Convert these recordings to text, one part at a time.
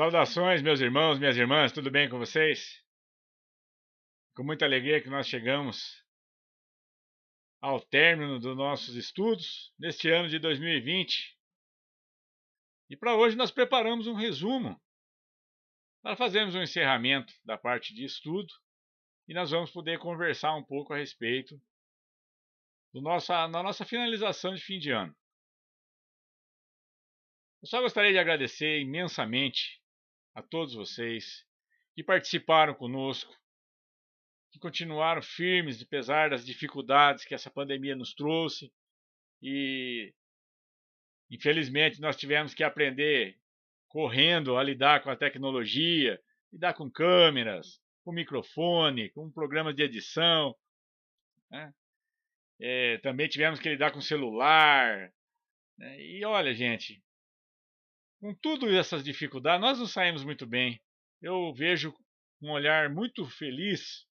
Saudações, meus irmãos, minhas irmãs, tudo bem com vocês? Com muita alegria que nós chegamos ao término dos nossos estudos neste ano de 2020. E para hoje nós preparamos um resumo para fazermos um encerramento da parte de estudo e nós vamos poder conversar um pouco a respeito da nossa finalização de fim de ano. Eu só gostaria de agradecer imensamente a todos vocês que participaram conosco, que continuaram firmes apesar das dificuldades que essa pandemia nos trouxe e infelizmente nós tivemos que aprender correndo a lidar com a tecnologia, lidar com câmeras, com microfone, com programas de edição, né? Também tivemos que lidar com celular, né? E olha, gente, com todas essas dificuldades nós nos saímos muito bem. Eu vejo um olhar muito feliz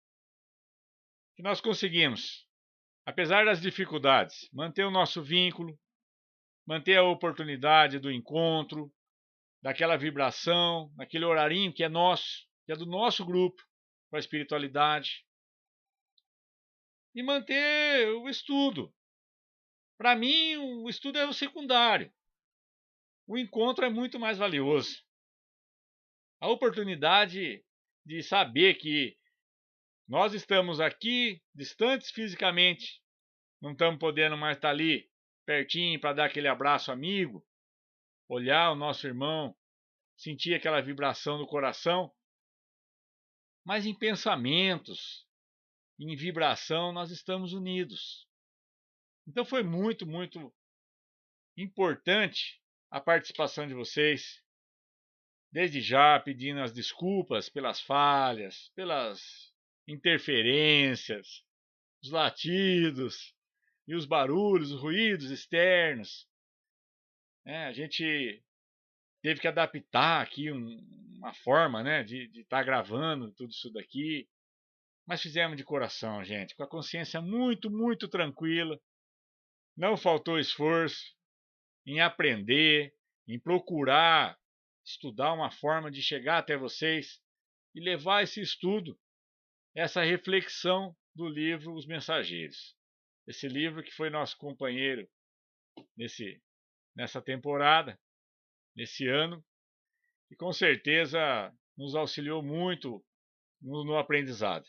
que nós conseguimos, apesar das dificuldades, manter o nosso vínculo, manter a oportunidade do encontro, daquela vibração, daquele horarinho que é nosso, que é do nosso grupo, com a espiritualidade. E manter o estudo. Para mim, o estudo é o secundário. O encontro é muito mais valioso. A oportunidade de saber que nós estamos aqui, distantes fisicamente, não estamos podendo mais estar ali pertinho para dar aquele abraço amigo, olhar o nosso irmão, sentir aquela vibração do coração, mas em pensamentos, em vibração, nós estamos unidos. Então foi muito importante a participação de vocês. Desde já pedindo as desculpas pelas falhas, pelas interferências, os latidos e os barulhos, os ruídos externos. A gente teve que adaptar aqui uma forma, né, de estar gravando tudo isso daqui. Mas fizemos de coração, gente, com a consciência muito tranquila. Não faltou esforço em aprender, em procurar estudar uma forma de chegar até vocês e levar esse estudo, essa reflexão do livro Os Mensageiros. Esse livro que foi nosso companheiro nessa temporada, nesse ano, e com certeza nos auxiliou muito no aprendizado.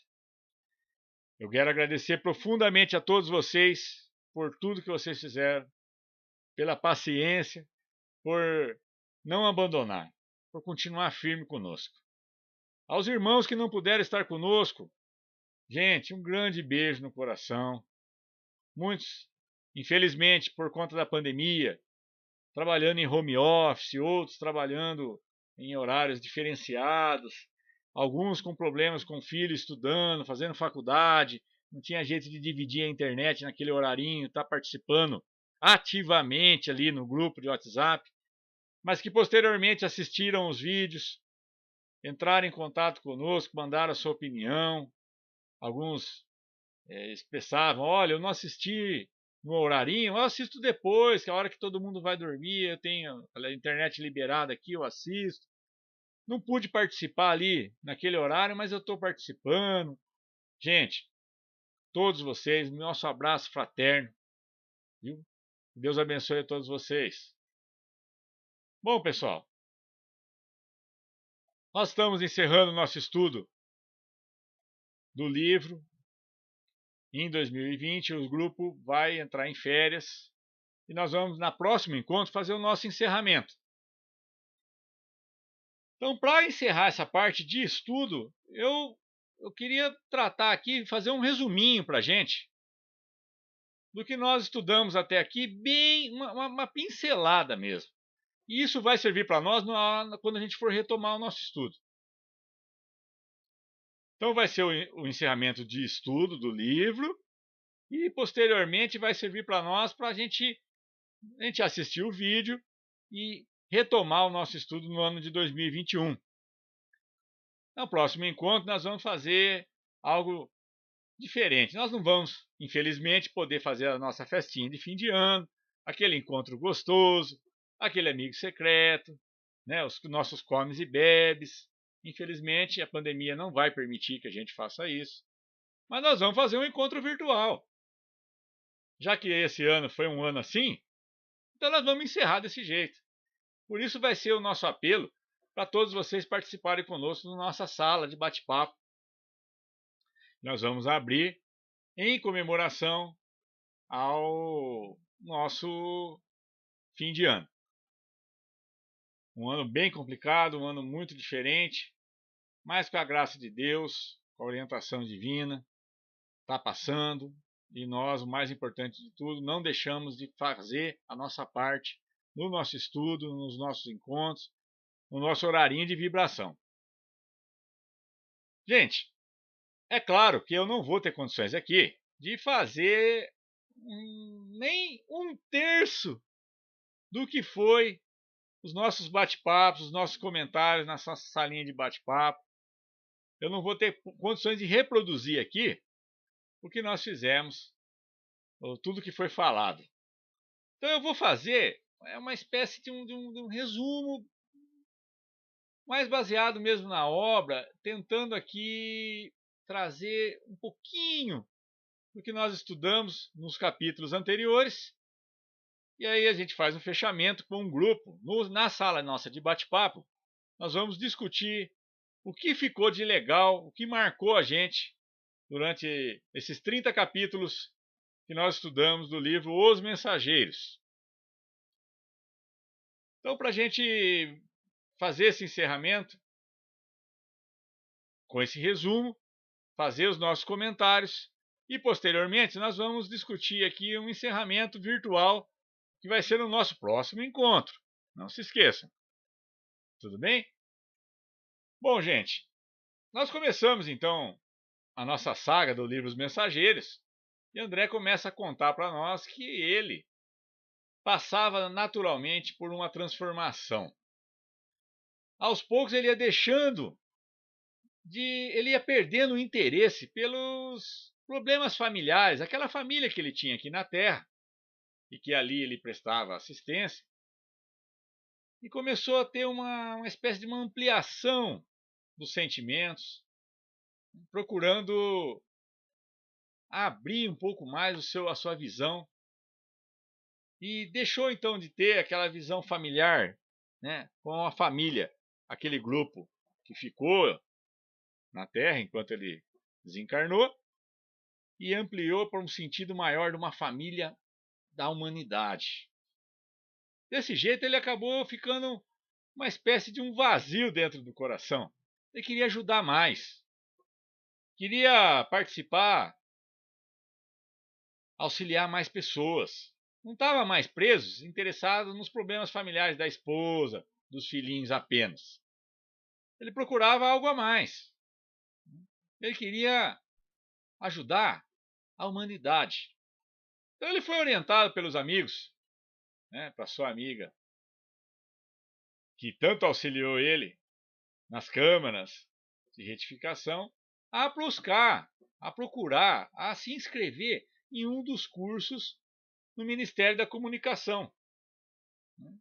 Eu quero agradecer profundamente a todos vocês por tudo que vocês fizeram, pela paciência, por não abandonar, por continuar firme conosco. Aos irmãos que não puderam estar conosco, gente, um grande beijo no coração. Muitos, infelizmente, por conta da pandemia, trabalhando em home office, outros trabalhando em horários diferenciados, alguns com problemas com filho estudando, fazendo faculdade, não tinha jeito de dividir a internet naquele horarinho, estar participando ativamente ali no grupo de WhatsApp, mas que posteriormente assistiram os vídeos, entraram em contato conosco, mandaram a sua opinião. Alguns expressavam: olha, eu não assisti no horarinho, eu assisto depois, que é a hora que todo mundo vai dormir, eu tenho a internet liberada aqui, eu assisto. Não pude participar ali naquele horário, mas eu estou participando. Gente, todos vocês, nosso abraço fraterno, viu? Deus abençoe a todos vocês. Bom, pessoal, nós estamos encerrando nosso estudo do livro. Em 2020, o grupo vai entrar em férias e nós vamos, na próximo encontro, fazer o nosso encerramento. Então, para encerrar essa parte de estudo, eu queria tratar aqui, fazer um resuminho para a gente do que nós estudamos até aqui, bem uma pincelada mesmo. E isso vai servir para nós quando a gente for retomar o nosso estudo. Então vai ser o encerramento de estudo do livro e posteriormente vai servir para nós para a gente assistir o vídeo e retomar o nosso estudo no ano de 2021. No próximo encontro nós vamos fazer algo diferente. Nós não vamos, infelizmente, poder fazer a nossa festinha de fim de ano, aquele encontro gostoso, aquele amigo secreto, né, os nossos comes e bebes. Infelizmente, a pandemia não vai permitir que a gente faça isso. Mas nós vamos fazer um encontro virtual. Já que esse ano foi um ano assim, então nós vamos encerrar desse jeito. Por isso vai ser o nosso apelo para todos vocês participarem conosco na nossa sala de bate-papo. Nós vamos abrir em comemoração ao nosso fim de ano. Um ano bem complicado, um ano muito diferente, mas com a graça de Deus, com a orientação divina, está passando. E nós, o mais importante de tudo, não deixamos de fazer a nossa parte no nosso estudo, nos nossos encontros, no nosso horarinho de vibração. Gente, é claro que eu não vou ter condições aqui de fazer nem um terço do que foi os nossos bate-papos, os nossos comentários na nossa salinha de bate-papo. Eu não vou ter condições de reproduzir aqui o que nós fizemos, ou tudo que foi falado. Então eu vou fazer uma espécie de um resumo, mais baseado mesmo na obra, tentando aqui trazer um pouquinho do que nós estudamos nos capítulos anteriores. E aí a gente faz um fechamento com um grupo. Na sala nossa de bate-papo, nós vamos discutir o que ficou de legal, o que marcou a gente durante esses 30 capítulos que nós estudamos do livro Os Mensageiros. Então, para a gente fazer esse encerramento, com esse resumo, fazer os nossos comentários e, posteriormente, nós vamos discutir aqui um encerramento virtual que vai ser no nosso próximo encontro. Não se esqueçam. Tudo bem? Bom, gente, nós começamos então a nossa saga do livro Os Mensageiros e André começa a contar para nós que ele passava naturalmente por uma transformação. Aos poucos ele ia ele ia perdendo o interesse pelos problemas familiares, aquela família que ele tinha aqui na Terra e que ali ele prestava assistência, e começou a ter uma espécie de uma ampliação dos sentimentos, procurando abrir um pouco mais a sua visão, e deixou então de ter aquela visão familiar, né, com a família, aquele grupo que ficou na Terra enquanto ele desencarnou, e ampliou para um sentido maior de uma família da humanidade. Desse jeito ele acabou ficando uma espécie de um vazio dentro do coração. Ele queria ajudar mais, queria participar, auxiliar mais pessoas. Não estava mais preso, interessado nos problemas familiares da esposa, dos filhinhos apenas. Ele procurava algo a mais. Ele queria ajudar a humanidade. Então ele foi orientado pelos amigos, né, para sua amiga, que tanto auxiliou ele nas câmaras de retificação, a buscar, a procurar, a se inscrever em um dos cursos no Ministério da Comunicação, né,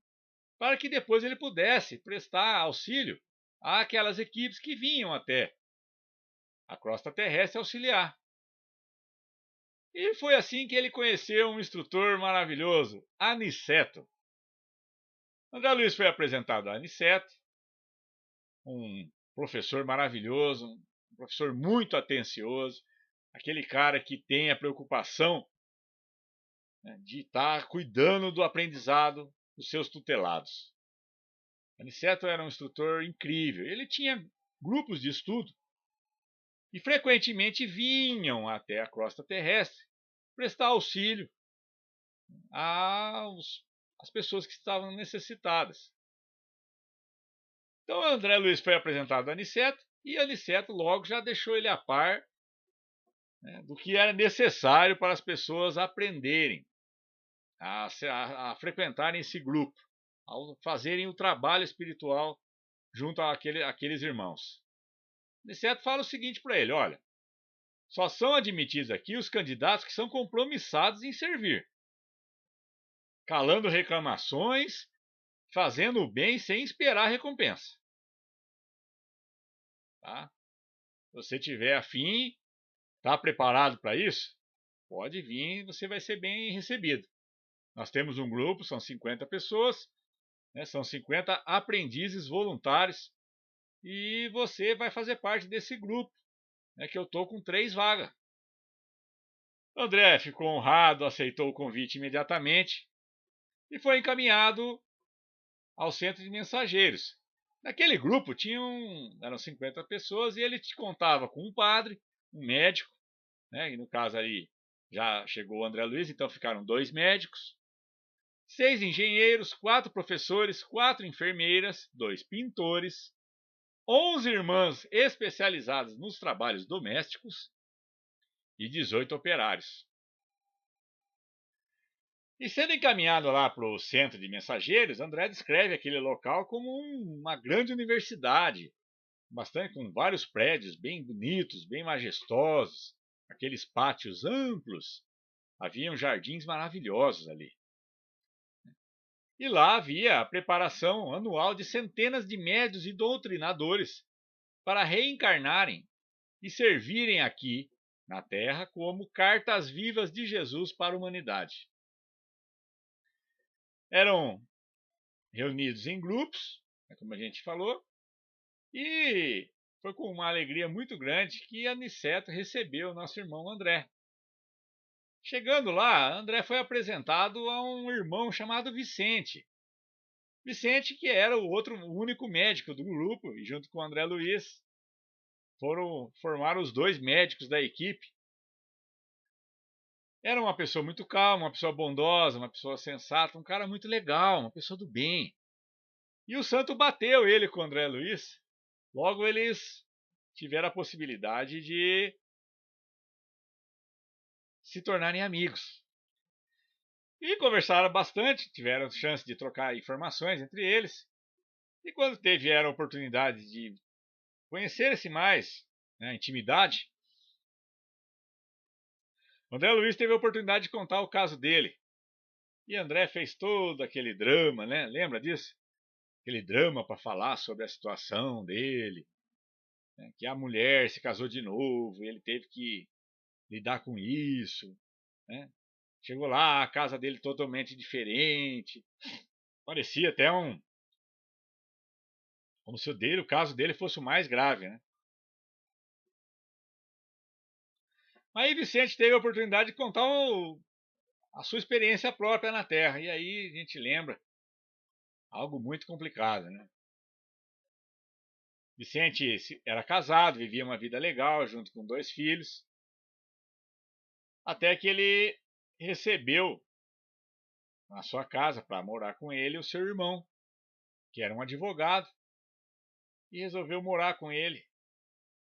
para que depois ele pudesse prestar auxílio àquelas equipes que vinham até a crosta terrestre auxiliar. E foi assim que ele conheceu um instrutor maravilhoso, Aniceto. André Luiz foi apresentado a Aniceto, um professor maravilhoso, um professor muito atencioso, aquele cara que tem a preocupação, né, de estar cuidando do aprendizado dos seus tutelados. Aniceto era um instrutor incrível. Ele tinha grupos de estudo e frequentemente vinham até a crosta terrestre prestar auxílio às pessoas que estavam necessitadas. Então André Luiz foi apresentado a Aniceto e Aniceto logo já deixou ele a par, né, do que era necessário para as pessoas aprenderem a frequentarem esse grupo, ao fazerem o trabalho espiritual junto àqueles irmãos. Aniceto fala o seguinte para ele: olha, só são admitidos aqui os candidatos que são compromissados em servir, calando reclamações, fazendo o bem sem esperar recompensa. Tá? Se você tiver afim, está preparado para isso? Pode vir, você vai ser bem recebido. Nós temos um grupo, são 50 pessoas, né, são 50 aprendizes voluntários, e você vai fazer parte desse grupo, né, que eu estou com 3 vagas. André ficou honrado, aceitou o convite imediatamente e foi encaminhado ao centro de mensageiros. Naquele grupo eram 50 pessoas e ele te contava com um padre, um médico, né, e no caso aí já chegou o André Luiz, então ficaram 2 médicos, 6 engenheiros, 4 professores, 4 enfermeiras, 2 pintores, 11 irmãs especializadas nos trabalhos domésticos e 18 operários. E sendo encaminhado lá para o centro de mensageiros, André descreve aquele local como uma grande universidade, bastante com vários prédios bem bonitos, bem majestosos, aqueles pátios amplos, haviam jardins maravilhosos ali. E lá havia a preparação anual de centenas de médios e doutrinadores para reencarnarem e servirem aqui na Terra como cartas vivas de Jesus para a humanidade. Eram reunidos em grupos, como a gente falou, e foi com uma alegria muito grande que Aniceto recebeu o nosso irmão André. Chegando lá, André foi apresentado a um irmão chamado Vicente. Vicente, que era o único médico do grupo, e junto com o André Luiz, formaram os 2 médicos da equipe. Era uma pessoa muito calma, uma pessoa bondosa, uma pessoa sensata, um cara muito legal, uma pessoa do bem. E o santo bateu ele com o André Luiz. Logo eles tiveram a possibilidade de se tornarem amigos. E conversaram bastante, tiveram chance de trocar informações entre eles. E quando tiveram a oportunidade de conhecer-se mais, né, intimidade, André Luiz teve a oportunidade de contar o caso dele. E André fez todo aquele drama, né? Lembra disso? Aquele drama para falar sobre a situação dele, né? Que a mulher se casou de novo, e ele teve que lidar com isso, né? Chegou lá, a casa dele totalmente diferente. Parecia até como se o caso dele fosse o mais grave, né? Aí Vicente teve a oportunidade de contar a sua experiência própria na Terra. E aí a gente lembra algo muito complicado, né? Vicente era casado, vivia uma vida legal junto com 2 filhos, até que ele recebeu na sua casa para morar com ele o seu irmão, que era um advogado, e resolveu morar com ele.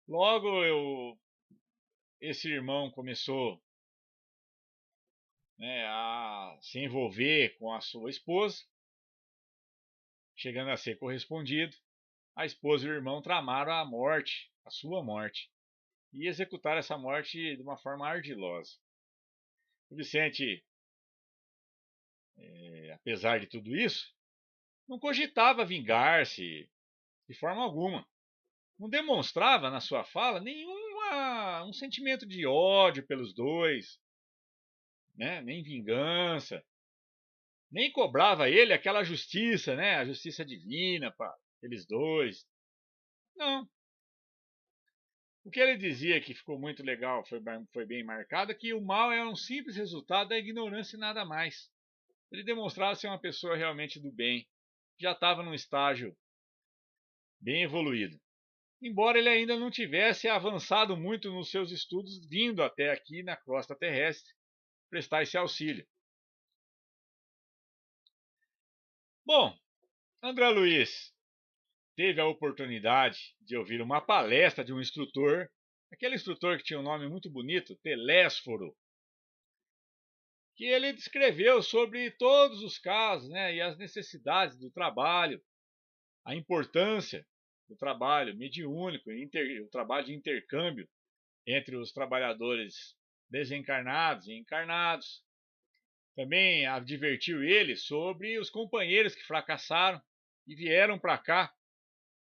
Logo esse irmão começou, né, a se envolver com a sua esposa, chegando a ser correspondido. A esposa e o irmão tramaram a morte, a sua morte, e executaram essa morte de uma forma ardilosa. O Vicente, apesar de tudo isso, não cogitava vingar-se de forma alguma. Não demonstrava na sua fala um sentimento de ódio pelos dois, né? Nem vingança, nem cobrava ele aquela justiça, né? A justiça divina para eles dois. Não. O que ele dizia que ficou muito legal, foi bem marcado, é que o mal é um simples resultado da ignorância e nada mais. Ele demonstrava ser uma pessoa realmente do bem, já estava num estágio bem evoluído. Embora ele ainda não tivesse avançado muito nos seus estudos, vindo até aqui na crosta terrestre prestar esse auxílio. Bom, André Luiz teve a oportunidade de ouvir uma palestra de um instrutor, aquele instrutor que tinha um nome muito bonito, Telésforo, que ele descreveu sobre todos os casos, né, e as necessidades do trabalho, a importância do trabalho mediúnico, o trabalho de intercâmbio entre os trabalhadores desencarnados e encarnados, Também advertiu ele sobre os companheiros que fracassaram e vieram para cá.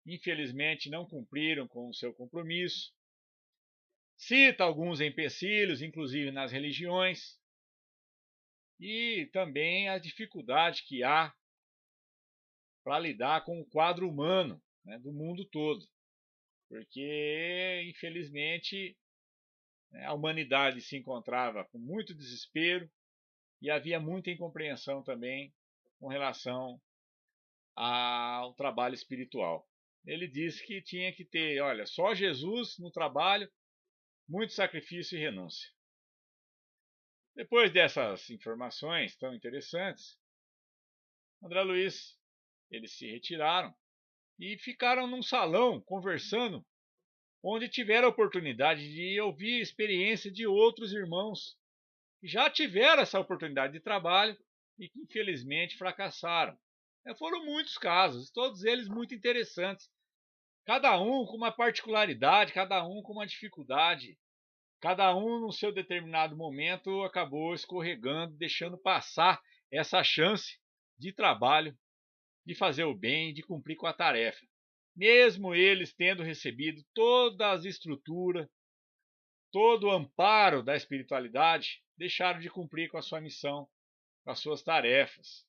Infelizmente não cumpriram com o seu compromisso. Cita alguns empecilhos, inclusive nas religiões, e também a dificuldade que há para lidar com o quadro humano, né, do mundo todo. Porque, infelizmente, a humanidade se encontrava com muito desespero e havia muita incompreensão também com relação ao trabalho espiritual. Ele disse que tinha que ter, olha, só Jesus no trabalho, muito sacrifício e renúncia. Depois dessas informações tão interessantes, André Luiz, eles se retiraram e ficaram num salão conversando, onde tiveram a oportunidade de ouvir a experiência de outros irmãos que já tiveram essa oportunidade de trabalho e que infelizmente fracassaram. Foram muitos casos, todos eles muito interessantes, cada um com uma particularidade, cada um com uma dificuldade, cada um no seu determinado momento acabou escorregando, deixando passar essa chance de trabalho, de fazer o bem, de cumprir com a tarefa. Mesmo eles tendo recebido toda a estrutura, todo o amparo da espiritualidade, deixaram de cumprir com a sua missão, com as suas tarefas.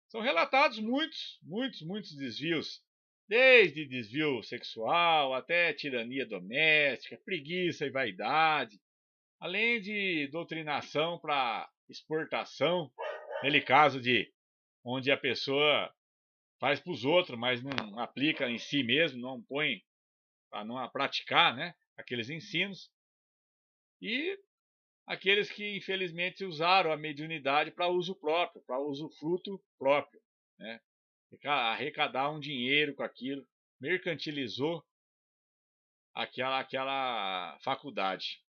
São relatados muitos desvios, desde desvio sexual até tirania doméstica, preguiça e vaidade, além de doutrinação para exportação, naquele caso de onde a pessoa faz para os outros, mas não aplica em si mesmo, não põe para não praticar, né, aqueles ensinos. E aqueles que infelizmente usaram a mediunidade para uso próprio, para uso fruto próprio, né? Arrecadar um dinheiro com aquilo, mercantilizou aquela faculdade.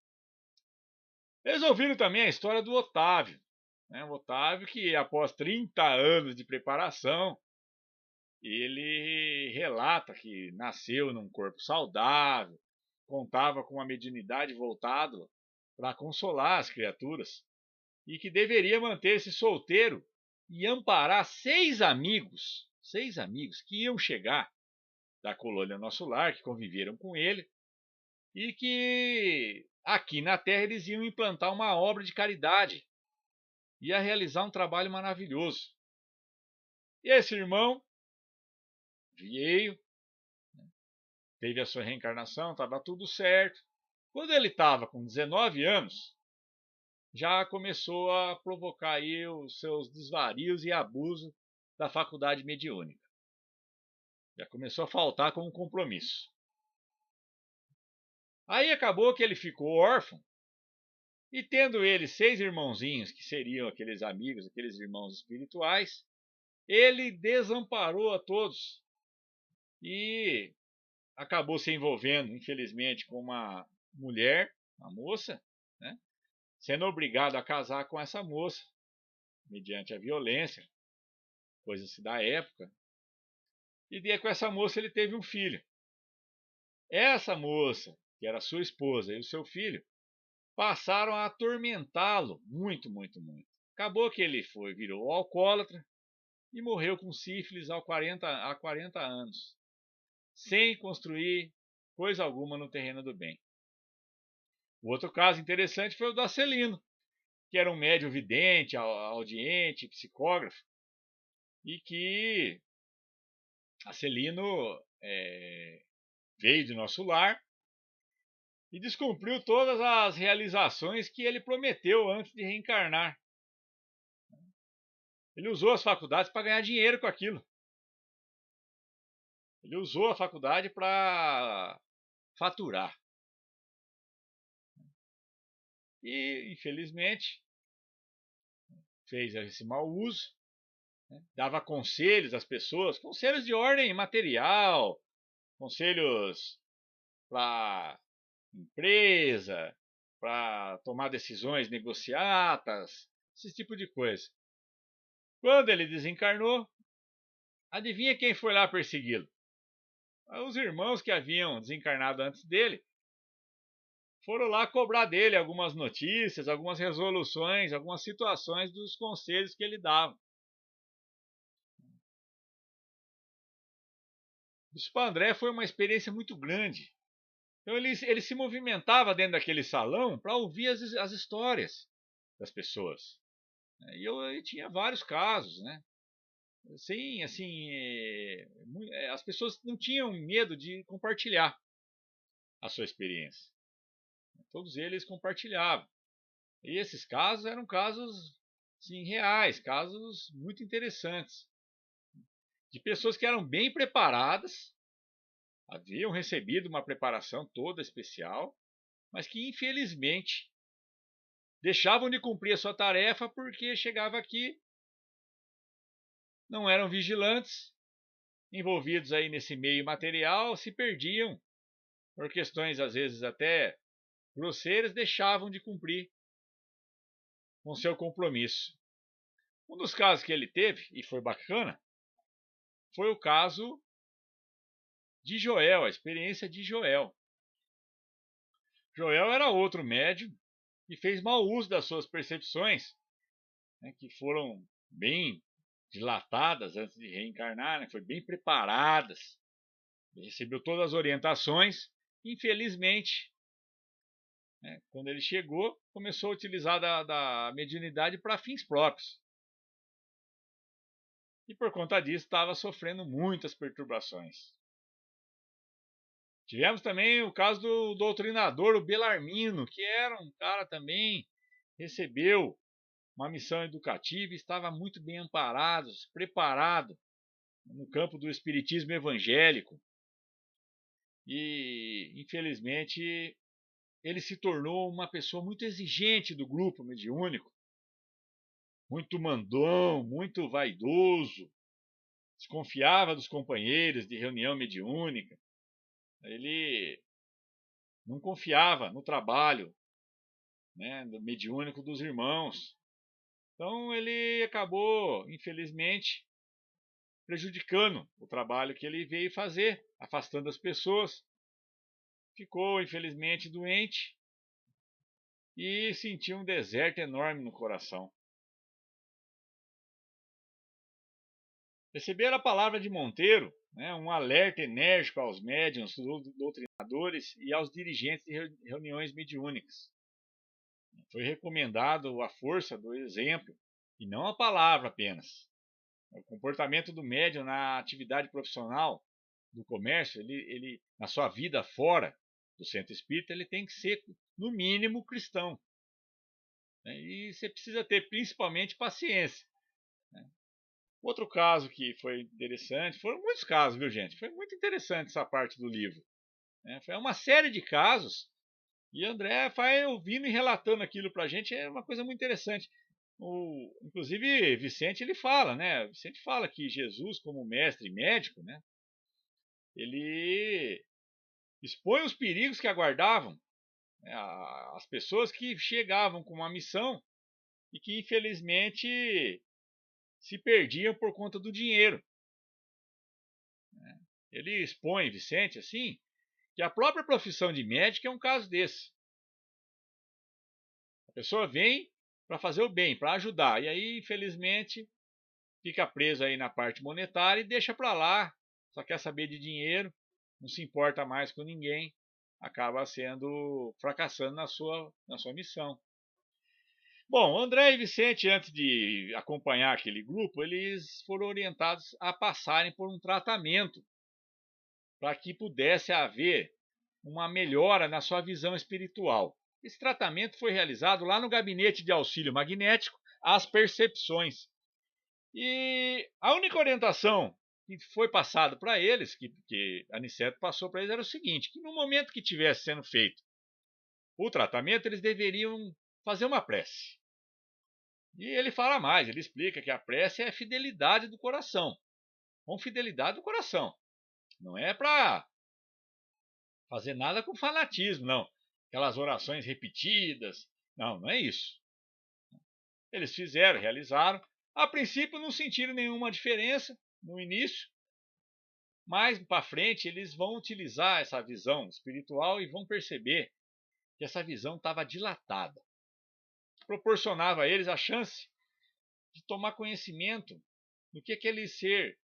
Eles ouviram também a história do Otávio, né? O Otávio que após 30 anos de preparação, ele relata que nasceu num corpo saudável, contava com uma mediunidade voltada para consolar as criaturas, e que deveria manter-se solteiro e amparar seis amigos que iam chegar da colônia Nosso Lar, que conviveram com ele, e que aqui na Terra eles iam implantar uma obra de caridade, ia realizar um trabalho maravilhoso. E esse irmão veio, teve a sua reencarnação, estava tudo certo. Quando ele estava com 19 anos, já começou a provocar aí os seus desvarios e abuso da faculdade mediúnica. Já começou a faltar com um compromisso. Aí acabou que ele ficou órfão, e tendo ele 6 irmãozinhos, que seriam aqueles amigos, aqueles irmãos espirituais, ele desamparou a todos e acabou se envolvendo, infelizmente, com uma mulher, uma moça, né, sendo obrigado a casar com essa moça, mediante a violência, coisa-se da época. E com essa moça ele teve um filho. Essa moça, que era sua esposa, e o seu filho, passaram a atormentá-lo muito. Acabou que ele virou alcoólatra e morreu com sífilis há 40 anos, sem construir coisa alguma no terreno do bem. O outro caso interessante foi o do Acelino, que era um médium vidente, audiente, psicógrafo, e que Acelino veio de Nosso Lar e descumpriu todas as realizações que ele prometeu antes de reencarnar. Ele usou as faculdades para ganhar dinheiro com aquilo. Ele usou a faculdade para faturar. E, infelizmente, fez esse mau uso, né? Dava conselhos às pessoas, conselhos de ordem material, conselhos para empresa, para tomar decisões negociatas, esse tipo de coisa. Quando ele desencarnou, adivinha quem foi lá persegui-lo? Os irmãos que haviam desencarnado antes dele foram lá cobrar dele algumas notícias, algumas resoluções, algumas situações dos conselhos que ele dava. Isso para André foi uma experiência muito grande. Então ele se movimentava dentro daquele salão para ouvir as histórias das pessoas. E eu tinha vários casos, né? Sim, assim, as pessoas não tinham medo de compartilhar a sua experiência. Todos eles compartilhavam. E esses casos eram casos, sim, reais, casos muito interessantes, de pessoas que eram bem preparadas, haviam recebido uma preparação toda especial, mas que infelizmente deixavam de cumprir a sua tarefa porque chegava aqui, não eram vigilantes, envolvidos aí nesse meio material, se perdiam por questões às vezes até grosseiras, deixavam de cumprir com seu compromisso. Um dos casos que ele teve, e foi bacana, foi o caso de Joel, a experiência de Joel. Joel era outro médium que fez mau uso das suas percepções, né, que foram bem dilatadas antes de reencarnar, né, foi bem preparadas, recebeu todas as orientações. Infelizmente, né, quando ele chegou, começou a utilizar da mediunidade para fins próprios. E por conta disso estava sofrendo muitas perturbações. Tivemos também o caso do doutrinador, o Belarmino, que era um cara também, recebeu uma missão educativa e estava muito bem amparado, preparado no campo do espiritismo evangélico. E, infelizmente, ele se tornou uma pessoa muito exigente do grupo mediúnico, muito mandão, muito vaidoso, desconfiava dos companheiros de reunião mediúnica. Ele não confiava no trabalho, né, do mediúnico dos irmãos. Então ele acabou, infelizmente, prejudicando o trabalho que ele veio fazer, afastando as pessoas. Ficou, infelizmente, doente e sentiu um deserto enorme no coração. Receberam a palavra de Monteiro, né, um alerta enérgico aos médiuns, doutrinadores e aos dirigentes de reuniões mediúnicas. Foi recomendado a força do exemplo e não a palavra apenas. O comportamento do médium na atividade profissional do comércio, ele na sua vida fora do centro espírita, ele tem que ser, no mínimo, cristão. E você precisa ter principalmente paciência. Outro caso que foi interessante, foram muitos casos, viu, gente? Foi muito interessante essa parte do livro. Foi uma série de casos e André vai ouvindo e relatando aquilo para a gente, é uma coisa muito interessante. Inclusive, Vicente ele fala, né? Vicente fala que Jesus, como mestre médico, né? Ele expõe os perigos que aguardavam, né, as pessoas que chegavam com uma missão e que infelizmente se perdiam por conta do dinheiro. Ele expõe, Vicente, assim, que a própria profissão de médico é um caso desse. A pessoa vem para fazer o bem, para ajudar, e aí, infelizmente, fica preso aí na parte monetária e deixa para lá, só quer saber de dinheiro, não se importa mais com ninguém, acaba fracassando na sua missão. Bom, André e Vicente, antes de acompanhar aquele grupo, eles foram orientados a passarem por um tratamento para que pudesse haver uma melhora na sua visão espiritual. Esse tratamento foi realizado lá no gabinete de auxílio magnético às percepções. E a única orientação que foi passada para eles, que Aniceto passou para eles, era o seguinte, que no momento que estivesse sendo feito o tratamento, eles deveriam fazer uma prece. E ele fala mais, ele explica que a prece é a fidelidade do coração. Com fidelidade do coração. Não é para fazer nada com fanatismo, não. Aquelas orações repetidas. Não, não é isso. Eles fizeram, realizaram. A princípio não sentiram nenhuma diferença no início. Mais para frente eles vão utilizar essa visão espiritual e vão perceber que essa visão estava dilatada. Proporcionava a eles a chance de tomar conhecimento do que aquele ser,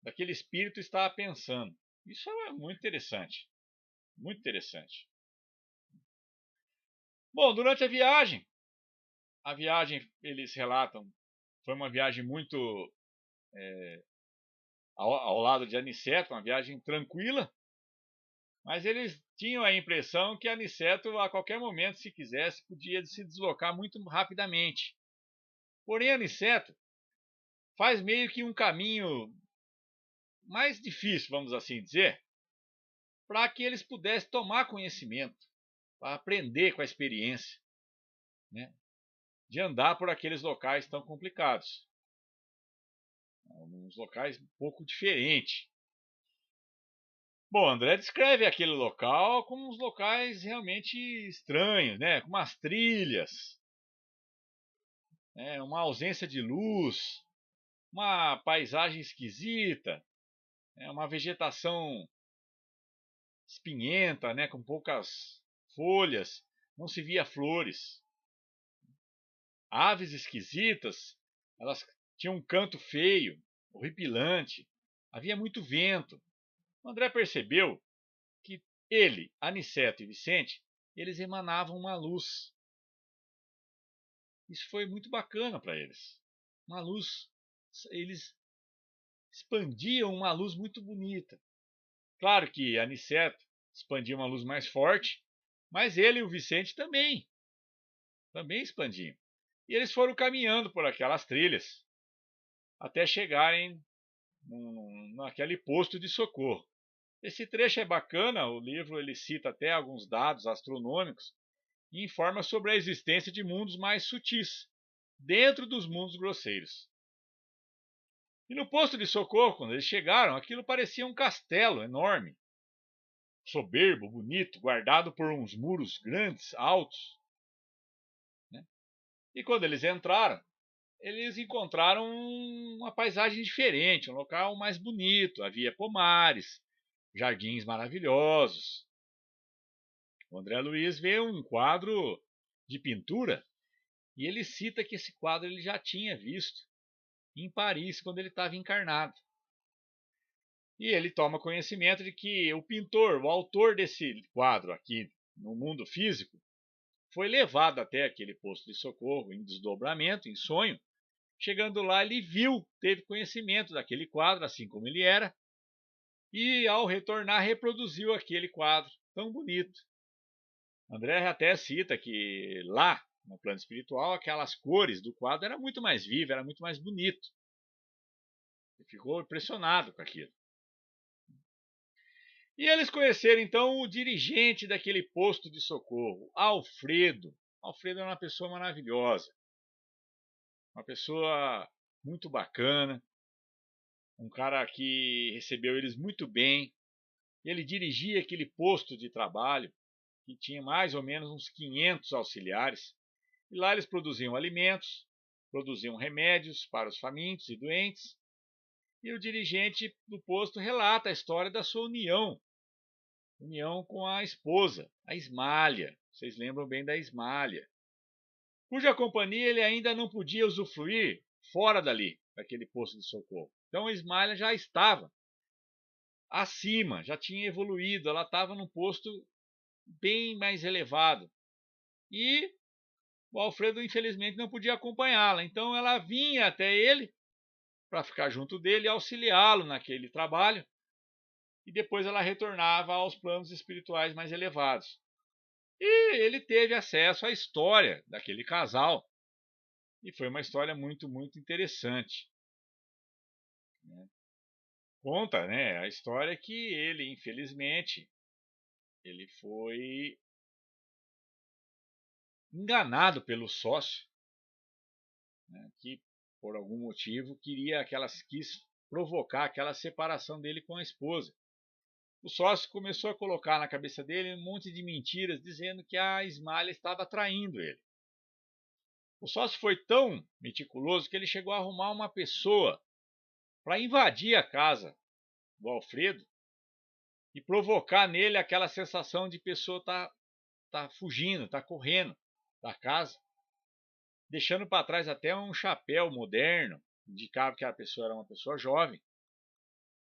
daquele espírito estava pensando. Isso é muito interessante. Muito interessante. Bom, durante a viagem eles relatam, foi uma viagem muito ao lado de Aniceto, uma viagem tranquila, mas eles tinham a impressão que Aniceto, a qualquer momento, se quisesse, podia se deslocar muito rapidamente. Porém, Aniceto faz meio que um caminho mais difícil, vamos assim dizer, para que eles pudessem tomar conhecimento, para aprender com a experiência, né, de andar por aqueles locais tão complicados. Uns locais um pouco diferentes. Bom, André descreve aquele local como uns locais realmente estranhos, né? Com umas trilhas, né? Uma ausência de luz, uma paisagem esquisita, né? Uma vegetação espinhenta, né? Com poucas folhas, não se via flores. Aves esquisitas, elas tinham um canto feio, horripilante, havia muito vento. O André percebeu que ele, Aniceto e Vicente, eles emanavam uma luz. Isso foi muito bacana para eles. Uma luz, eles expandiam uma luz muito bonita. Claro que Aniceto expandia uma luz mais forte, mas ele e o Vicente também expandiam. E eles foram caminhando por aquelas trilhas até chegarem naquele posto de socorro. Esse trecho é bacana, o livro ele cita até alguns dados astronômicos e informa sobre a existência de mundos mais sutis, dentro dos mundos grosseiros. E no posto de socorro, quando eles chegaram, aquilo parecia um castelo enorme, soberbo, bonito, guardado por uns muros grandes, altos, né? E quando eles entraram, eles encontraram uma paisagem diferente, um local mais bonito, havia pomares, jardins maravilhosos. O André Luiz vê um quadro de pintura e ele cita que esse quadro ele já tinha visto em Paris quando ele estava encarnado. E ele toma conhecimento de que o pintor, o autor desse quadro aqui no mundo físico, foi levado até aquele posto de socorro em desdobramento, em sonho. Chegando lá, ele viu, teve conhecimento daquele quadro, assim como ele era, e ao retornar reproduziu aquele quadro tão bonito. André até cita que lá, no plano espiritual, aquelas cores do quadro era muito mais viva, era muito mais bonito. Ele ficou impressionado com aquilo. E eles conheceram então o dirigente daquele posto de socorro, Alfredo. Alfredo era uma pessoa maravilhosa, uma pessoa muito bacana, um cara que recebeu eles muito bem. Ele dirigia aquele posto de trabalho, que tinha mais ou menos uns 500 auxiliares. E lá eles produziam alimentos, produziam remédios para os famintos e doentes. E o dirigente do posto relata a história da sua união com a esposa, a Ismália. Vocês lembram bem da Ismália, cuja companhia ele ainda não podia usufruir fora dali, daquele posto de socorro. Então a Ismália já estava acima, já tinha evoluído, ela estava num posto bem mais elevado. E o Alfredo, infelizmente, não podia acompanhá-la. Então ela vinha até ele para ficar junto dele e auxiliá-lo naquele trabalho. E depois ela retornava aos planos espirituais mais elevados. E ele teve acesso à história daquele casal. E foi uma história muito, muito interessante. Conta, né, a história que ele, infelizmente, ele foi enganado pelo sócio, né, que por algum motivo quis provocar aquela separação dele com a esposa. O sócio começou a colocar na cabeça dele um monte de mentiras, dizendo que a Ismália estava traindo ele. O sócio foi tão meticuloso que ele chegou a arrumar uma pessoa para invadir a casa do Alfredo e provocar nele aquela sensação de pessoa estar tá fugindo, tá correndo da casa, deixando para trás até um chapéu moderno, indicava que a pessoa era uma pessoa jovem,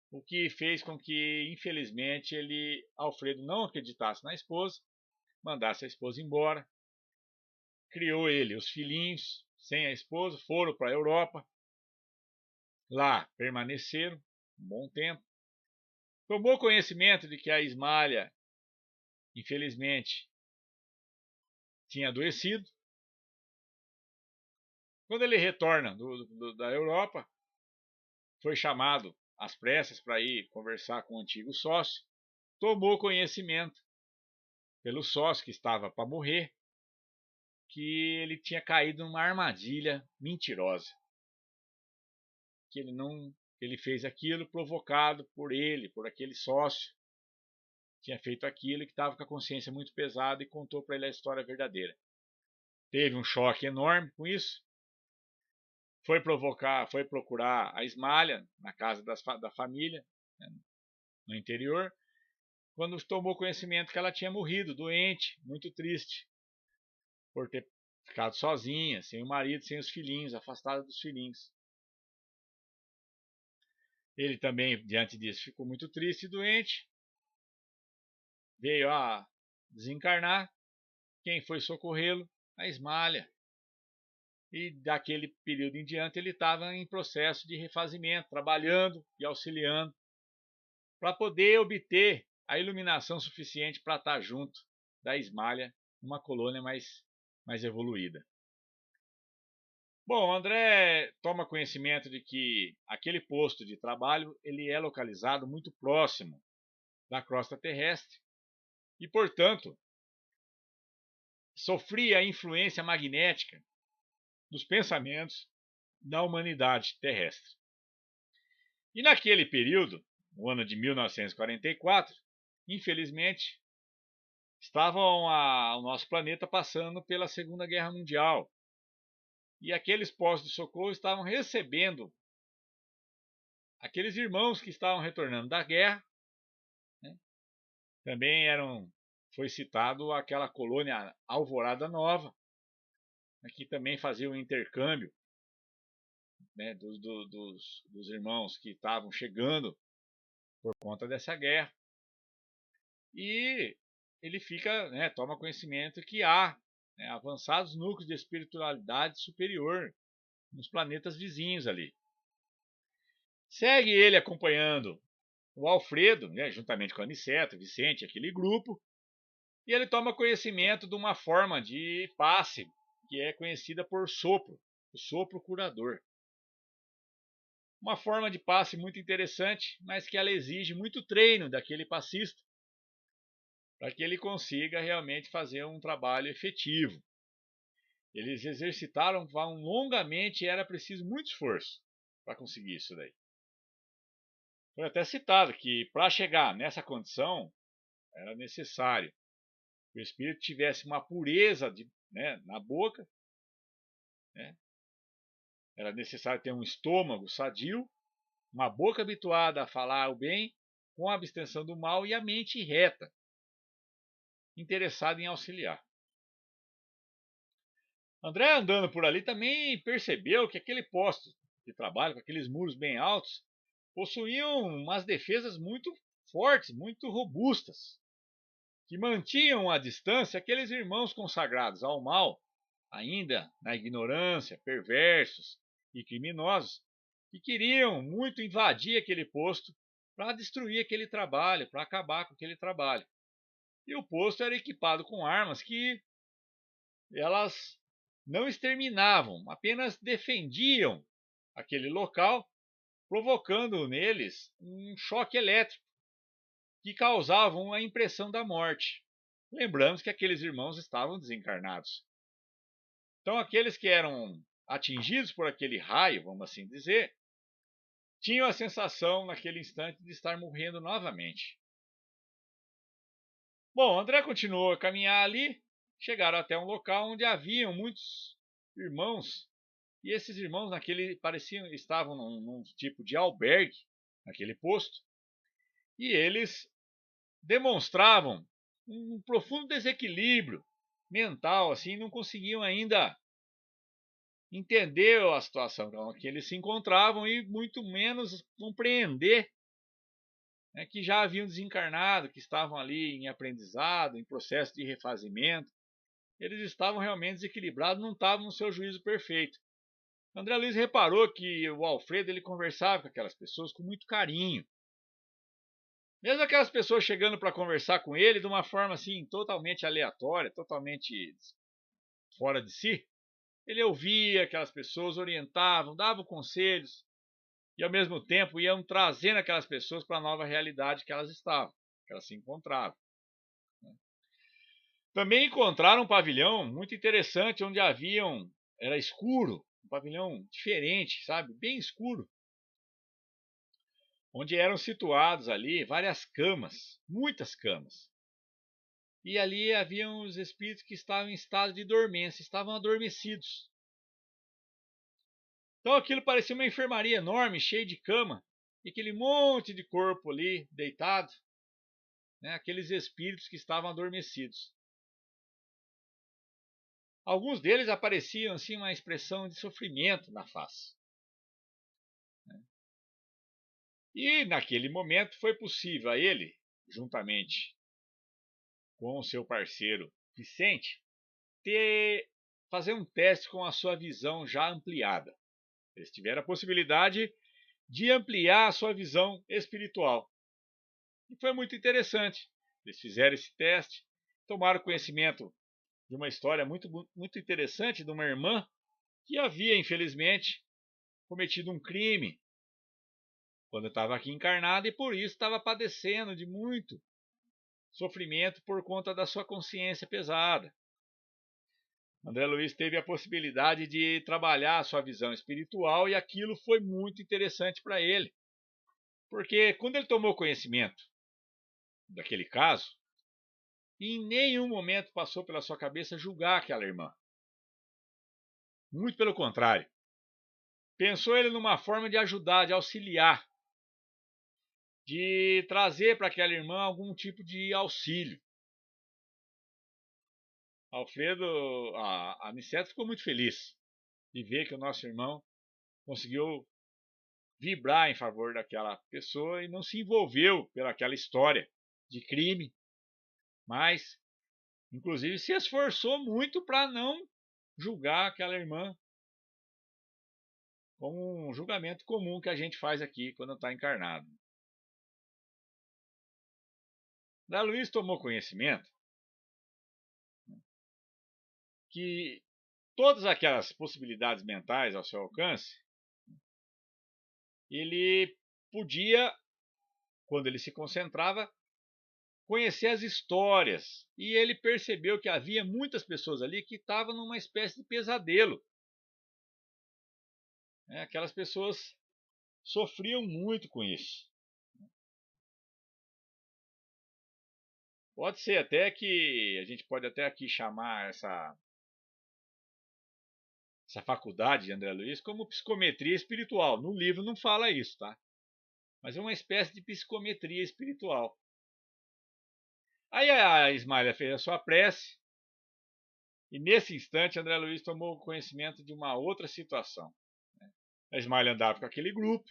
o que fez com que, infelizmente, Alfredo não acreditasse na esposa, mandasse a esposa embora, criou ele os filhinhos sem a esposa, foram para a Europa, lá permaneceram um bom tempo, tomou conhecimento de que a Ismália, infelizmente, tinha adoecido. Quando ele retorna da Europa, foi chamado às pressas para ir conversar com o antigo sócio, tomou conhecimento pelo sócio que estava para morrer, que ele tinha caído numa armadilha mentirosa, que ele fez aquilo provocado por ele, por aquele sócio, tinha feito aquilo e que estava com a consciência muito pesada e contou para ele a história verdadeira. Teve um choque enorme com isso, foi procurar a Ismália na casa da família, né, no interior, quando tomou conhecimento que ela tinha morrido, doente, muito triste, por ter ficado sozinha, sem o marido, sem os filhinhos, afastada dos filhinhos. Ele também, diante disso, ficou muito triste e doente, veio a desencarnar. Quem foi socorrê-lo? A Ismália. E daquele período em diante ele estava em processo de refazimento, trabalhando e auxiliando, para poder obter a iluminação suficiente para estar junto da Ismália, numa colônia mais evoluída. Bom, André toma conhecimento de que aquele posto de trabalho ele é localizado muito próximo da crosta terrestre e, portanto, sofria a influência magnética dos pensamentos da humanidade terrestre. E naquele período, no ano de 1944, infelizmente, o nosso planeta passando pela Segunda Guerra Mundial. E aqueles postos de socorro estavam recebendo aqueles irmãos que estavam retornando da guerra, né? Também foi citado aquela colônia Alvorada Nova, que também fazia um intercâmbio, né, dos irmãos que estavam chegando por conta dessa guerra. E ele toma conhecimento que há, né, avançados núcleos de espiritualidade superior nos planetas vizinhos ali. Segue ele acompanhando o Alfredo, né, juntamente com a Aniceto, Vicente, aquele grupo, e ele toma conhecimento de uma forma de passe que é conhecida por sopro, o sopro curador. Uma forma de passe muito interessante, mas que ela exige muito treino daquele passista, para que ele consiga realmente fazer um trabalho efetivo. Eles exercitaram longamente e era preciso muito esforço para conseguir isso daí. Foi até citado que para chegar nessa condição era necessário que o espírito tivesse uma pureza na boca, né? Era necessário ter um estômago sadio, uma boca habituada a falar o bem, com a abstenção do mal e a mente reta, interessada em auxiliar. André, andando por ali, também percebeu que aquele posto de trabalho, com aqueles muros bem altos, possuíam umas defesas muito fortes, muito robustas, que mantinham à distância aqueles irmãos consagrados ao mal, ainda na ignorância, perversos e criminosos, que queriam muito invadir aquele posto para destruir aquele trabalho, para acabar com aquele trabalho. E o posto era equipado com armas que elas não exterminavam, apenas defendiam aquele local, provocando neles um choque elétrico que causava a impressão da morte. Lembramos que aqueles irmãos estavam desencarnados. Então, aqueles que eram atingidos por aquele raio, vamos assim dizer, tinham a sensação naquele instante de estar morrendo novamente. Bom, André continuou a caminhar ali, chegaram até um local onde haviam muitos irmãos, e esses irmãos estavam num tipo de albergue, naquele posto, e eles demonstravam um profundo desequilíbrio mental, assim, não conseguiam ainda entender a situação que eles se encontravam e muito menos compreender, né, que já haviam desencarnado, que estavam ali em aprendizado, em processo de refazimento. Eles estavam realmente desequilibrados, não estavam no seu juízo perfeito. André Luiz reparou que o Alfredo ele conversava com aquelas pessoas com muito carinho. Mesmo aquelas pessoas chegando para conversar com ele de uma forma assim totalmente aleatória, totalmente fora de si, ele ouvia aquelas pessoas, orientavam, dava conselhos e ao mesmo tempo iam trazendo aquelas pessoas para a nova realidade que elas estavam, que elas se encontravam. Também encontraram um pavilhão muito interessante onde era escuro, um pavilhão diferente, sabe, bem escuro, onde eram situados ali várias camas, muitas camas. E ali haviam os espíritos que estavam em estado de dormência, estavam adormecidos. Então aquilo parecia uma enfermaria enorme, cheia de cama, e aquele monte de corpo ali deitado, né, aqueles espíritos que estavam adormecidos. Alguns deles apareciam assim uma expressão de sofrimento na face. E naquele momento foi possível a ele, juntamente com o seu parceiro Vicente, fazer um teste com a sua visão já ampliada. Eles tiveram a possibilidade de ampliar a sua visão espiritual. E foi muito interessante. Eles fizeram esse teste, tomaram conhecimento de uma história muito interessante de uma irmã que havia, infelizmente, cometido um crime quando estava aqui encarnada e por isso estava padecendo de muito sofrimento por conta da sua consciência pesada. André Luiz teve a possibilidade de trabalhar a sua visão espiritual e aquilo foi muito interessante para ele. Porque quando ele tomou conhecimento daquele caso, em nenhum momento passou pela sua cabeça julgar aquela irmã. Muito pelo contrário. Pensou ele numa forma de ajudar, de auxiliar, de trazer para aquela irmã algum tipo de auxílio. Alfredo, a Aniceto ficou muito feliz de ver que o nosso irmão conseguiu vibrar em favor daquela pessoa e não se envolveu pelaquela história de crime, mas inclusive se esforçou muito para não julgar aquela irmã com um julgamento comum que a gente faz aqui quando está encarnado. Da Luiz tomou conhecimento que todas aquelas possibilidades mentais ao seu alcance, ele podia, quando ele se concentrava, conhecer as histórias. E ele percebeu que havia muitas pessoas ali que estavam numa espécie de pesadelo. Aquelas pessoas sofriam muito com isso. Pode ser até que a gente pode até aqui chamar essa faculdade de André Luiz como psicometria espiritual. No livro não fala isso, tá? Mas é uma espécie de psicometria espiritual. Aí a Ismaila fez a sua prece e nesse instante André Luiz tomou conhecimento de uma outra situação. A Ismaila andava com aquele grupo,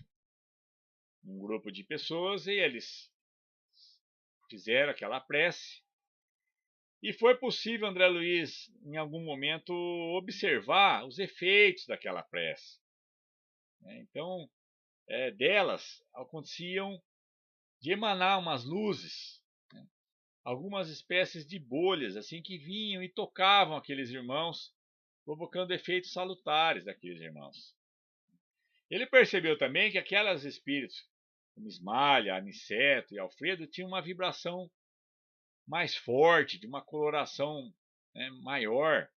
um grupo de pessoas, e eles fizeram aquela prece. E foi possível André Luiz, em algum momento, observar os efeitos daquela prece. Então, delas aconteciam de emanar umas luzes, algumas espécies de bolhas assim que vinham e tocavam aqueles irmãos, provocando efeitos salutares daqueles irmãos. Ele percebeu também que aquelas espíritos, como Ismalha, Aniceto e Alfredo, tinham uma vibração mais forte, de uma coloração maior.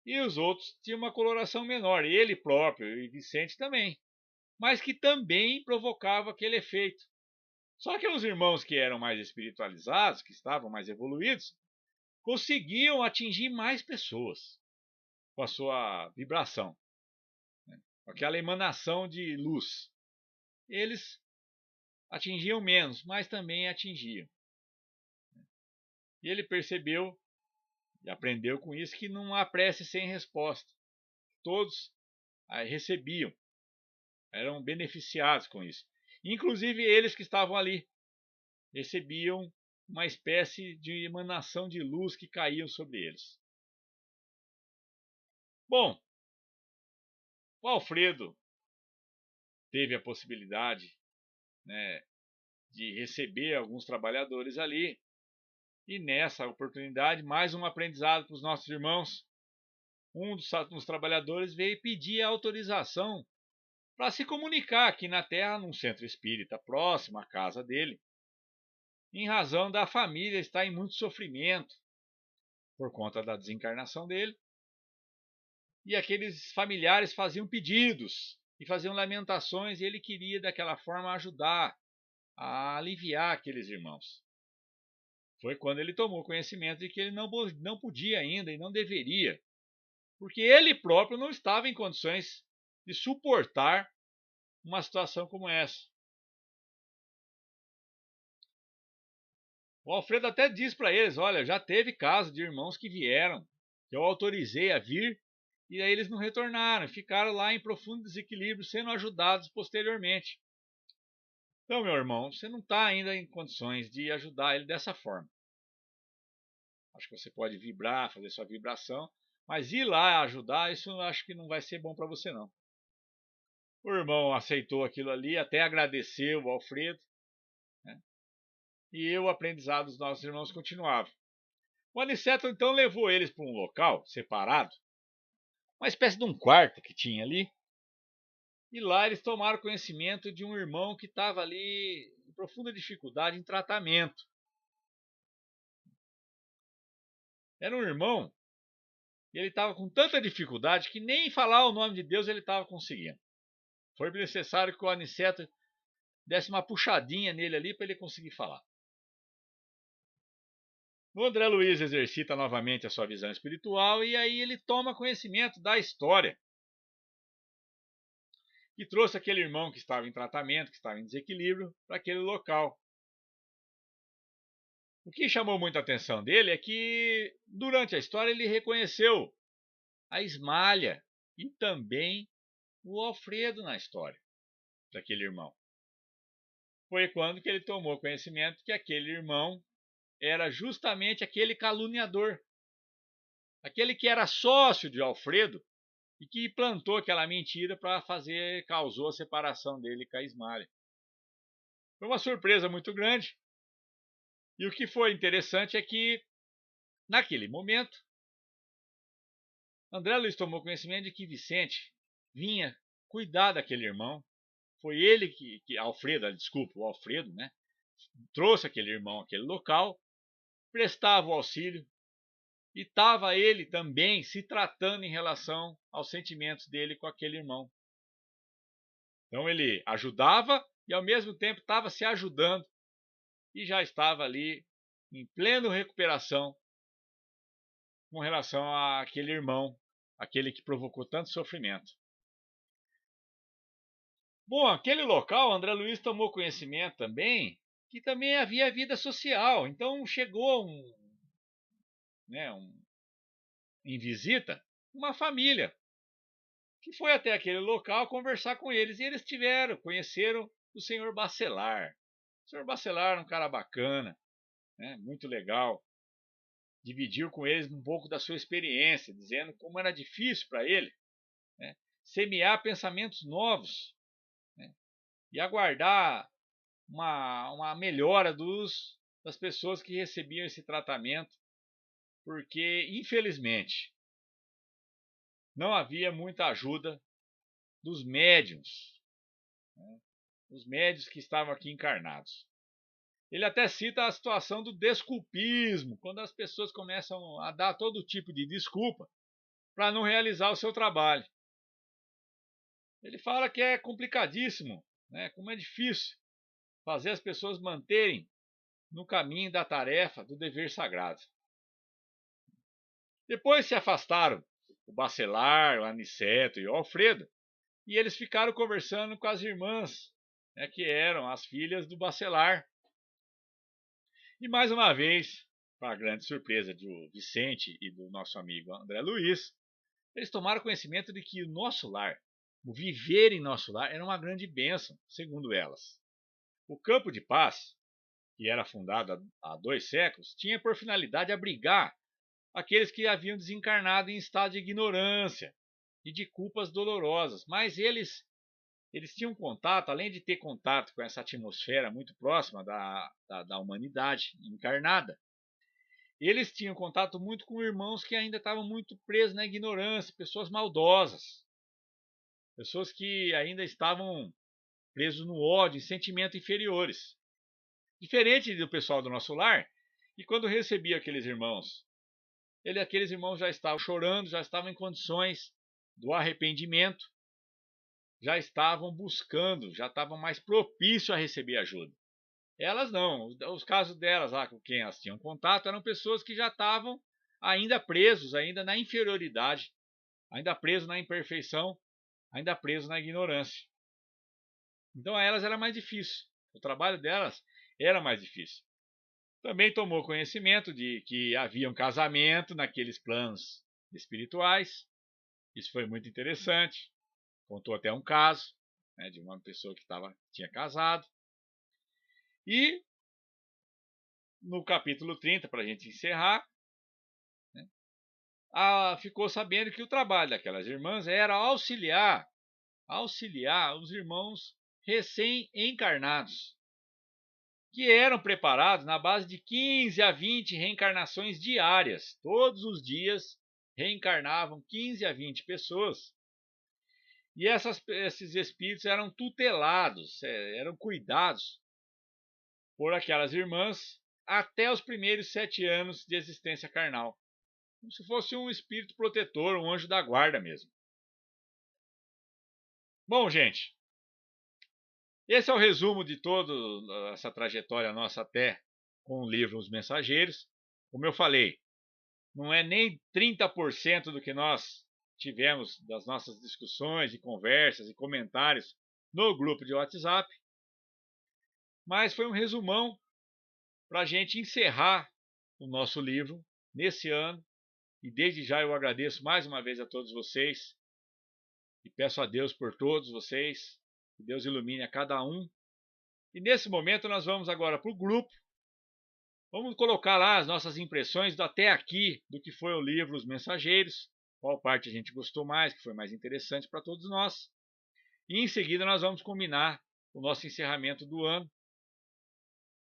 E os outros tinham uma coloração menor, ele próprio e Vicente também, mas que também provocava aquele efeito. Só que os irmãos que eram mais espiritualizados, que estavam mais evoluídos, conseguiam atingir mais pessoas com a sua vibração, com aquela emanação de luz. Eles atingiam menos, mas também atingiam. E ele percebeu e aprendeu com isso que não há prece sem resposta. Todos recebiam, eram beneficiados com isso. Inclusive eles que estavam ali recebiam uma espécie de emanação de luz que caíam sobre eles. Bom, o Alfredo teve a possibilidade, né, de receber alguns trabalhadores ali, e nessa oportunidade, mais um aprendizado para os nossos irmãos. Um dos trabalhadores veio pedir autorização para se comunicar aqui na Terra, num centro espírita próximo à casa dele, em razão da família estar em muito sofrimento por conta da desencarnação dele. E aqueles familiares faziam pedidos e faziam lamentações, e ele queria daquela forma ajudar a aliviar aqueles irmãos. Foi quando ele tomou conhecimento de que ele não podia ainda e não deveria, porque ele próprio não estava em condições de suportar uma situação como essa. O Alfredo até diz para eles: olha, já teve caso de irmãos que vieram, que eu autorizei a vir, e aí eles não retornaram, ficaram lá em profundo desequilíbrio, sendo ajudados posteriormente. Então, meu irmão, você não está ainda em condições de ajudar ele dessa forma. Acho que você pode vibrar, fazer sua vibração, mas ir lá ajudar, isso eu acho que não vai ser bom para você, não. O irmão aceitou aquilo ali, até agradeceu o Alfredo, né? E o aprendizado dos nossos irmãos continuava. O Aniceto então levou eles para um local separado, uma espécie de um quarto que tinha ali, e lá eles tomaram conhecimento de um irmão que estava ali em profunda dificuldade em tratamento. Era um irmão, e ele estava com tanta dificuldade que nem falar o nome de Deus ele estava conseguindo. Foi necessário que o Aniceto desse uma puxadinha nele ali para ele conseguir falar. O André Luiz exercita novamente a sua visão espiritual e aí ele toma conhecimento da história que trouxe aquele irmão que estava em tratamento, que estava em desequilíbrio, para aquele local. O que chamou muita atenção dele é que, durante a história, ele reconheceu a Ismália e também o Alfredo na história daquele irmão. Foi quando que ele tomou conhecimento que aquele irmão era justamente aquele caluniador, aquele que era sócio de Alfredo e que plantou aquela mentira para causou a separação dele com a Ismália. Foi uma surpresa muito grande. E o que foi interessante é que, naquele momento, André Luiz tomou conhecimento de que Vicente vinha cuidar daquele irmão. Foi ele o Alfredo, né? Trouxe aquele irmão àquele local, prestava o auxílio e estava ele também se tratando em relação aos sentimentos dele com aquele irmão. Então ele ajudava e ao mesmo tempo estava se ajudando e já estava ali em plena recuperação com relação àquele irmão, aquele que provocou tanto sofrimento. Bom, aquele local, André Luiz tomou conhecimento também que também havia vida social. Então chegou em visita uma família que foi até aquele local conversar com eles. E eles conheceram o senhor Bacelar. O senhor Bacelar era um cara bacana, né, muito legal. Dividiu com eles um pouco da sua experiência, dizendo como era difícil para ele, né, semear pensamentos novos, né, e aguardar uma melhora das pessoas que recebiam esse tratamento, porque, infelizmente, não havia muita ajuda dos médiuns, né, os médiuns que estavam aqui encarnados. Ele até cita a situação do desculpismo, quando as pessoas começam a dar todo tipo de desculpa para não realizar o seu trabalho. Ele fala que é complicadíssimo, né, como é difícil fazer as pessoas manterem no caminho da tarefa, do dever sagrado. Depois se afastaram o Bacelar, o Aniceto e o Alfredo, e eles ficaram conversando com as irmãs, né, que eram as filhas do Bacelar. E mais uma vez, para a grande surpresa do Vicente e do nosso amigo André Luiz, eles tomaram conhecimento de que o nosso lar, o viver em nosso lar, era uma grande bênção, segundo elas. O Campo de Paz, que era fundado há 2 séculos, tinha por finalidade abrigar aqueles que haviam desencarnado em estado de ignorância e de culpas dolorosas, mas eles tinham contato, além de ter contato com essa atmosfera muito próxima da humanidade encarnada, eles tinham contato muito com irmãos que ainda estavam muito presos na ignorância, pessoas maldosas, pessoas que ainda estavam presos no ódio, em sentimentos inferiores. Diferente do pessoal do nosso lar, e quando recebia aqueles irmãos, aqueles irmãos já estavam chorando, já estavam em condições do arrependimento, já estavam buscando, já estavam mais propícios a receber ajuda. Elas não, os casos delas lá com quem elas tinham contato eram pessoas que já estavam ainda presos, ainda na inferioridade, ainda presos na imperfeição, ainda presos na ignorância. Então a elas era mais difícil, o trabalho delas era mais difícil. Também tomou conhecimento de que havia um casamento naqueles planos espirituais, isso foi muito interessante, contou até um caso, né, de uma pessoa que tinha casado. E no capítulo 30, para a gente encerrar, né, ficou sabendo que o trabalho daquelas irmãs era auxiliar os irmãos recém-encarnados, que eram preparados na base de 15 a 20 reencarnações diárias. Todos os dias reencarnavam 15 a 20 pessoas. E esses espíritos eram tutelados, eram cuidados por aquelas irmãs até os primeiros 7 anos de existência carnal. Como se fosse um espírito protetor, um anjo da guarda mesmo. Bom, gente, esse é o resumo de toda essa trajetória nossa até com o livro Os Mensageiros. Como eu falei, não é nem 30% do que nós tivemos das nossas discussões e conversas e comentários no grupo de WhatsApp, mas foi um resumão para a gente encerrar o nosso livro nesse ano. E desde já eu agradeço mais uma vez a todos vocês e peço a Deus por todos vocês, que Deus ilumine a cada um. E nesse momento nós vamos agora para o grupo, vamos colocar lá as nossas impressões até aqui do que foi o livro Os Mensageiros, qual parte a gente gostou mais, que foi mais interessante para todos nós. E em seguida nós vamos combinar o nosso encerramento do ano.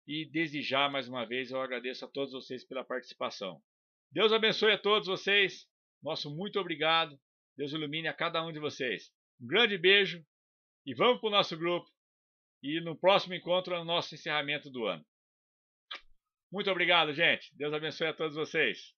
E desde já, mais uma vez, eu agradeço a todos vocês pela participação. Deus abençoe a todos vocês. Nosso muito obrigado. Deus ilumine a cada um de vocês. Um grande beijo e vamos para o nosso grupo. E no próximo encontro é o nosso encerramento do ano. Muito obrigado, gente. Deus abençoe a todos vocês.